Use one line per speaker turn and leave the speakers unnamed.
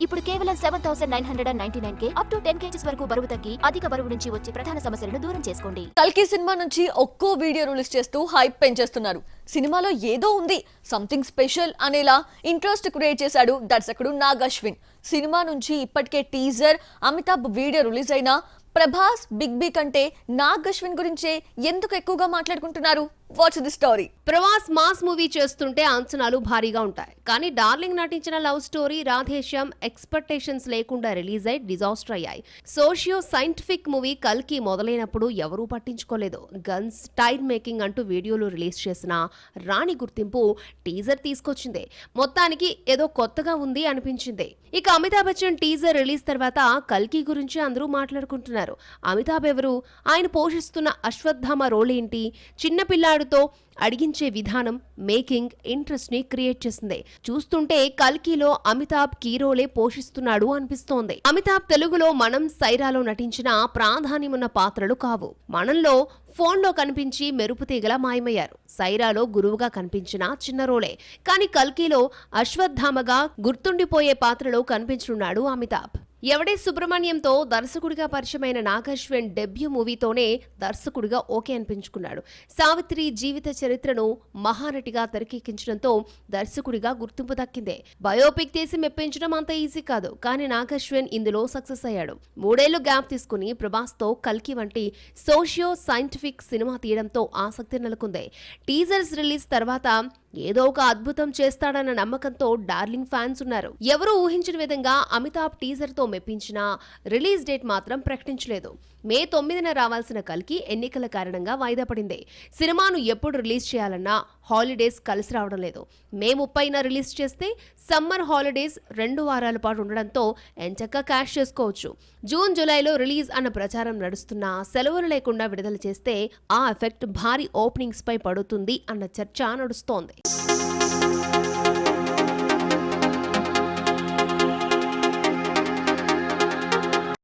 ఇప్పుడు కేవలం 7,999 up to 10 kgs వరకు బరువు తగ్గి అధిక బరువు నుంచి వచ్చే ప్రధాన సమస్యలను దూరం చేసుకోండి.
కల్కి సినిమా నుంచి ఒక్కో వీడియో రిలీజ్ చేస్తూ హైప్ పెంచేస్తున్నారు. సినిమాలో ఏదో ఉంది, సంథింగ్ స్పెషల్ అనేలా ఇంట్రెస్ట్ క్రియేట్ చేశాడు దర్శకుడు నాగ్ అశ్విన్. సినిమా నుంచి ఇప్పటికే టీజర్, అమితాబ్ వీడియో రిలీజ్ అయినా ప్రభాస్, బిగ్ బి కంటే నాగ్ అశ్విన్ గురించే ఎందుకు ఎక్కువగా మాట్లాడుకుంటున్నారు? What's the story?
Prabhas mass movie చేస్తుంటే అంచనాలు భారీగా ఉంటాయి. కానీ డార్లింగ్ నటించిన లవ్ స్టోరీ, రాధేశ్యామ్ ఎక్స్పెక్టేషన్స్ లేకుండా రిలీజ్ అయి డిజాస్టర్ అయ్యాయి. సోషియో సైంటిఫిక్ మూవీ కల్కి మొదలైనప్పుడు ఎవరూ పట్టించుకోలేదు. గన్స్, టైర్ మేకింగ్ అంటూ వీడియోలు రిలీజ్ చేసిన రాణి గుర్తింపు టీజర్ తీసుకొచ్చింది. మొత్తానికి ఏదో కొత్తగా ఉంది అనిపించింది. ఇక అమితాబ్ బచ్చన్ టీజర్ రిలీజ్ తర్వాత కల్కి గురించి అందరూ మాట్లాడుకుంటున్నారు. అమితాబ్ ఎవరు? ఆయన పోషిస్తున్న అశ్వత్థామ రోల్ ఏంటి? చిన్నపిల్లాడితో అడిగించే విధానం, మేకింగ్ ఇంట్రెస్ట్ ని క్రియేట్ చేసింది. చూస్తుంటే కల్కిలో అమితాబ్ కీరోలే పోషిస్తున్నాడు అనిపిస్తోంది. అమితాబ్ తెలుగులో మనం, సైరాలో నటించిన ప్రాధాన్యమున్న పాత్రలు కావు. మనంలో ఫోన్లో కనిపించి మెరుపుతీగలా మాయమయ్యారు. సైరాలో గురువుగా కనిపించిన చిన్న రోలే. కానీ కల్కిలో అశ్వత్థామగా గుర్తుండిపోయే పాత్రలో కనిపించనున్నాడు అమితాబ్. ఎవడే సుబ్రహ్మణ్యంతో దర్శకుడిగా పరిచయమైన నాగ్ అశ్విన్ డెబ్యూ మూవీతోనే దర్శకుడిగా ఓకే అనిపించుకున్నాడు. సావిత్రి జీవిత చరిత్రను మహానటిగా తెరకెక్కించడంతో దర్శకుడిగా గుర్తింపు దక్కిందే. బయోపిక్ తీసి మెప్పించడం అంత ఈజీ కాదు. కానీ నాగ్ అశ్విన్ ఇందులో సక్సెస్ అయ్యాడు. 3 ఏళ్లు గ్యాప్ తీసుకుని ప్రభాస్తో కల్కి వంటి సోషియో సైంటిఫిక్ సినిమా తీయడంతో ఆసక్తి నెలకొంది. టీజర్స్ రిలీజ్ తర్వాత ఏదో ఒక అద్భుతం చేస్తాడన్న నమ్మకంతో డార్లింగ్ ఫ్యాన్స్ ఉన్నారు. ఎవరూ ఊహించిన విధంగా అమితాబ్ టీజర్ తో మెప్పించిన రిలీజ్ డేట్ మాత్రం ప్రకటించలేదు. మే 9న రావాల్సిన కల్కి ఎన్నికల కారణంగా వాయిదా పడింది. సినిమాను ఎప్పుడు రిలీజ్ చేయాలన్నా హాలిడేస్ కలిసి రావడం లేదు. మే 30న రిలీజ్ చేస్తే సమ్మర్ హాలిడేస్ 2 వారాల పాటు ఉండడంతో ఎంచక్కా క్యాష్ చేసుకోవచ్చు. జూన్, జూలైలో రిలీజ్ అన్న ప్రచారం నడుస్తున్నా సెలవులు లేకుండా విడుదల చేస్తే ఆ ఎఫెక్ట్ భారీ ఓపెనింగ్స్ పై పడుతుంది అన్న చర్చ నడుస్తోంది.